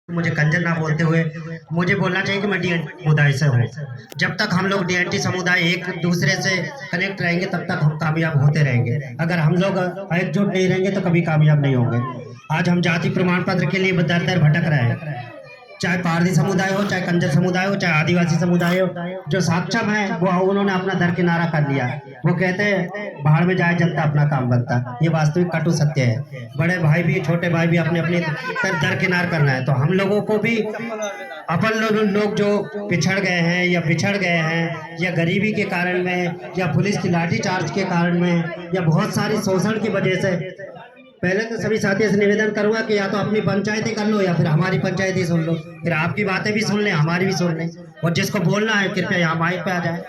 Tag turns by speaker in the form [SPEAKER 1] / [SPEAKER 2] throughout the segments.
[SPEAKER 1] मुझे कंजर ना बोलते हुए मुझे बोलना चाहिए कि मैं डीएनटी समुदाय से हूँ। जब तक हम लोग डीएनटी समुदाय एक दूसरे से कनेक्ट रहेंगे तब तक हम कामयाब होते रहेंगे। अगर हम लोग एकजुट नहीं रहेंगे तो कभी कामयाब नहीं होंगे। आज हम जाति प्रमाण पत्र के लिए दर दर भटक रहे हैं, चाहे पारधी समुदाय हो, चाहे कंजर समुदाय हो, चाहे आदिवासी समुदाय हो। जो सक्षम है वो उन्होंने अपना दर किनारा कर लिया। वो कहते हैं बाहर में जाए जनता अपना काम बनता। ये वास्तविक कटु सत्य है। बड़े भाई भी छोटे भाई भी अपने अपने दर किनार करना है। तो हम लोगों को भी अपन लोग जो पिछड़ गए हैं या बिछड़ गए हैं या गरीबी के कारण में या पुलिस की लाठीचार्ज के कारण में या बहुत सारी शोषण की वजह से, पहले तो सभी साथियों से निवेदन करूंगा कि या तो अपनी पंचायती कर लो या फिर हमारी पंचायती सुन लो, फिर आपकी बातें भी सुन लें, हमारी भी सुन लें। और जिसको बोलना है कृपया यहाँ माइक पे आ जाए।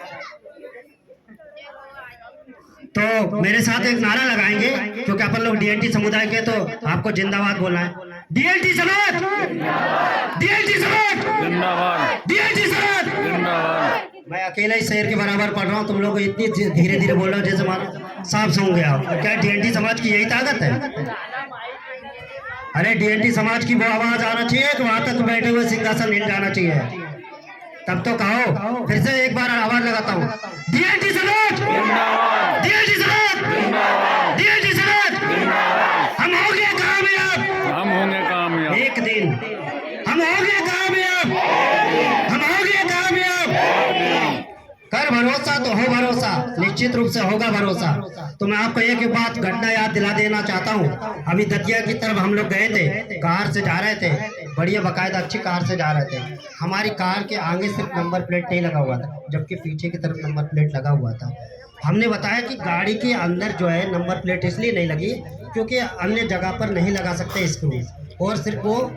[SPEAKER 1] तो मेरे साथ एक नारा लगाएंगे क्योंकि अपन लोग डीएनटी समुदाय के, तो आपको जिंदाबाद बोलना है। डीएनटी समाज, डीएनटी समाज जिंदाबाद, डीएनटी समाज जिंदाबाद। मैं अकेला ही शेर के बराबर पढ़ रहा हूँ, तुम लोग इतनी धीरे धीरे बोल रहे हो जैसे मानो साफ सुन गया। क्या डीएनटी समाज की यही ताकत है? अरे डीएनटी समाज की वो आवाज आना चाहिए कि वहां तक बैठे हुए सिंहासन हिल जाना चाहिए। तब तो कहो, फिर से एक बार आवाज लगाता हूँ, डीएनटी समाज, डीएनटी समाज, डीएनटी समाज। हम होंगे कामयाब,
[SPEAKER 2] हम होंगे कामयाब
[SPEAKER 1] एक दिन, हम होंगे कामयाब, हम होंगे कामयाब। कर भरोसा तो हो भरोसा, निश्चित रूप से होगा भरोसा। तो मैं आपको एक बात घटना याद दिला देना चाहता हूँ। अभी दतिया की तरफ हम लोग गए थे, कार से जा रहे थे, बढ़िया बकायदा अच्छी कार से जा रहे थे। हमारी कार के आगे सिर्फ नंबर प्लेट नहीं लगा हुआ था, जबकि पीछे की तरफ नंबर प्लेट लगा हुआ था। हमने बताया कि गाड़ी के अंदर जो है नंबर प्लेट इसलिए नहीं लगी क्योंकि अन्य जगह पर नहीं लगा सकते स्क्रू, और सिर्फ वो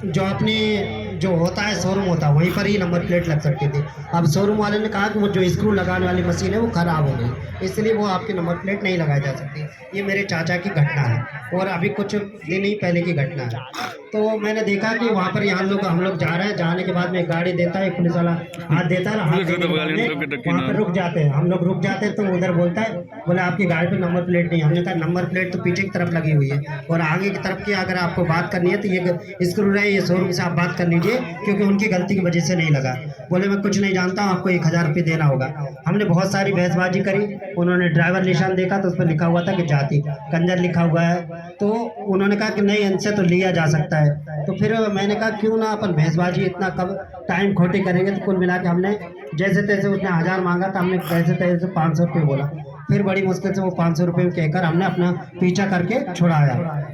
[SPEAKER 1] जो अपनी जो होता है शोरूम होता है वहीं पर ही नंबर प्लेट लग सकती थी। अब शोरूम वाले ने कहा कि वो जो स्क्रू लगाने वाली मशीन है वो खराब हो गई, इसलिए वो आपकी नंबर प्लेट नहीं लगाई जा सकती। ये मेरे चाचा की घटना है और अभी कुछ दिन ही पहले की घटना है। तो मैंने देखा कि वहाँ पर यहाँ लोग हम लोग जा रहे हैं, जाने के बाद में गाड़ी देता है, पुलिस वाला हाथ देता है, वहाँ पर रुक जाते हैं। हम लोग रुक जाते हैं तो उधर बोलता है, बोले आपकी गाड़ी पर नंबर प्लेट नहीं। हमने कहा नंबर प्लेट तो पीछे की तरफ लगी हुई है और आगे की तरफ की अगर आपको बात करनी है तो ये स्क्रू रहे, ये शोरूम से आप बात कर लीजिए क्योंकि उनकी गलती की वजह से नहीं लगा। बोले मैं कुछ नहीं जानता हूँ, आपको 1000 रुपये देना होगा। हमने बहुत सारी बहसबाजी करी। उन्होंने ड्राइवर निशान देखा तो उस पर लिखा हुआ था कि जाति कंजर लिखा हुआ है। तो उन्होंने कहा कि नहीं, इनसे तो लिया जा सकता है। तो फिर मैंने कहा क्यों ना अपन बहसबाजी इतना कब टाइम खोटी करेंगे। तो कुल मिला के हमने जैसे तैसे उसने 1000 मांगा था, हमने जैसे तैसे 500 रुपये बोला। फिर बड़ी मुश्किल से वो 500 रुपये कहकर हमने अपना पीछा करके छुड़ाया।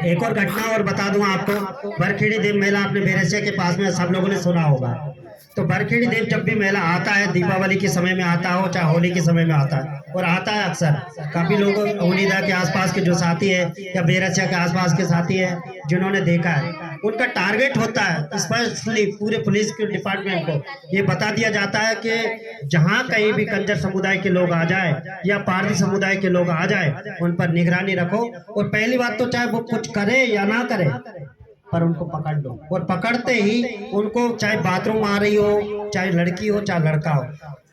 [SPEAKER 1] एक और घटना और बता दूं आपको, बरखेड़ी देव मेला अपने बेरसिया के पास में सब लोगों ने सुना होगा। तो बरखेड़ी देव जब भी मेला आता है, दीपावली के समय में आता हो चाहे होली के समय में आता है, और आता है अक्सर काफी लोग उनीदा के आसपास के जो साथी है या बेरसिया के आसपास के साथी है जिन्होंने देखा है, उनका टारगेट होता है स्पेशली पूरे पुलिस के डिपार्टमेंट को ये बता दिया जाता है कि जहां कहीं भी कंजर समुदाय के लोग आ जाए या पारसी समुदाय के लोग आ जाए उन पर निगरानी रखो। और पहली बात तो चाहे वो कुछ करे या ना करे पर उनको पकड़ लो, और पकड़ते ही उनको चाहे बाथरूम आ रही हो, चाहे लड़की हो चाहे लड़का हो,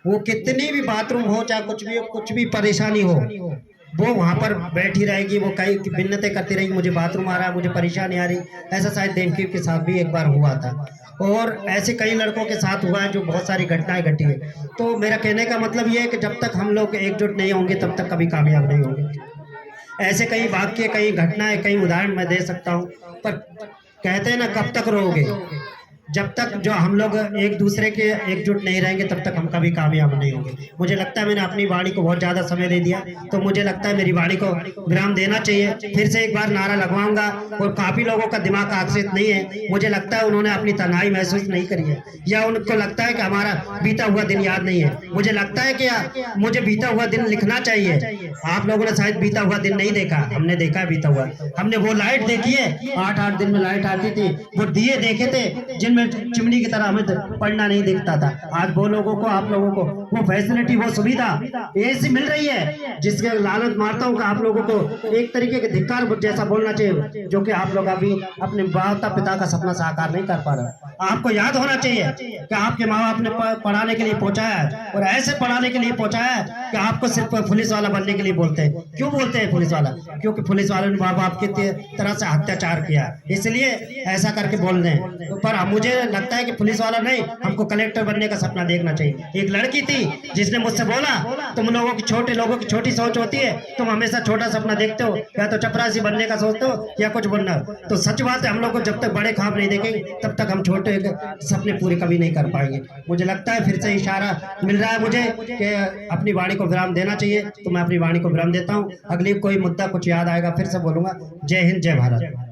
[SPEAKER 1] वो कितनी भी बाथरूम हो चाहे कुछ भी हो, कुछ भी परेशानी हो, वो वहाँ पर बैठी रहेगी। वो कई मिन्नतें करती रहेगी, मुझे बाथरूम आ रहा है, मुझे परेशानी आ रही। ऐसा शायद देवकी के साथ भी एक बार हुआ था और ऐसे कई लड़कों के साथ हुआ है जो बहुत सारी घटनाएं घटी है। तो मेरा कहने का मतलब ये है कि जब तक हम लोग एकजुट नहीं होंगे तब तक कभी कामयाब नहीं होंगे। ऐसे कई वाक्य, कई घटनाएं, कई उदाहरण मैं दे सकता हूँ, पर कहते हैं ना कब तक रहोगे। जब तक जो हम लोग एक दूसरे के एकजुट नहीं रहेंगे तब तक हम कभी कामयाब नहीं होंगे। मुझे लगता है मैंने अपनी वाणी को बहुत ज़्यादा समय दे दिया, तो मुझे लगता है मेरी वाणी को विराम देना चाहिए। फिर से एक बार नारा लगवाऊंगा, और काफ़ी लोगों का दिमाग आकर्षित नहीं है। मुझे लगता है उन्होंने अपनी तन्हाई महसूस नहीं करी है, या उनको लगता है कि हमारा बीता हुआ दिन याद नहीं है। मुझे लगता है कि मुझे बीता हुआ दिन लिखना चाहिए। आप लोगों ने शायद बीता हुआ दिन नहीं देखा, हमने देखा है बीता हुआ। हमने वो लाइट देखी है, 8-8 दिन में लाइट आती थी, वो दिए देखे थे जिन में चिमनी की तरह हमें पढ़ना नहीं दिखता था। आज वो लोगों को, आप लोगों को वो फैसिलिटी, वो सुविधा ऐसी मिल रही है जिसके लालच मारता हूँ कि आप लोगों को एक तरीके के धिक्कार जैसा बोलना चाहिए, जो कि आप लोग अभी अपने माता पिता का सपना साकार नहीं कर पा रहे। आपको याद होना चाहिए कि आपके माँ बाप ने पढ़ाने के लिए पहुंचाया है, और ऐसे पढ़ाने के लिए पहुंचाया है कि आपको सिर्फ पुलिस वाला बनने के लिए बोलते हैं। क्यों बोलते हैं पुलिस वाला? क्योंकि पुलिस वालों ने माँ बाप की तरह से अत्याचार किया, इसलिए ऐसा करके बोल रहे हैं। पर मुझे लगता है कि पुलिस वाला नहीं, हमको कलेक्टर बनने का सपना देखना चाहिए। एक लड़की थी जिसने मुझसे बोला, तुम लोगों की, छोटे लोगों की छोटी सोच होती है, तुम हमेशा छोटा सपना देखते हो, या तो चपरासी बनने का सोचते हो या कुछ बनना। तो सच बात है, हम लोग को जब तक बड़े ख्वाब नहीं देखेंगे तब तक हम छोटे सपने पूरे कभी नहीं कर पाएंगे। मुझे लगता है फिर से इशारा मिल रहा है मुझे कि अपनी वाणी को विराम देना चाहिए, तो मैं अपनी वाणी को विराम देता हूँ। अगली कोई मुद्दा कुछ याद आएगा फिर से बोलूंगा। जय हिंद, जय भारत।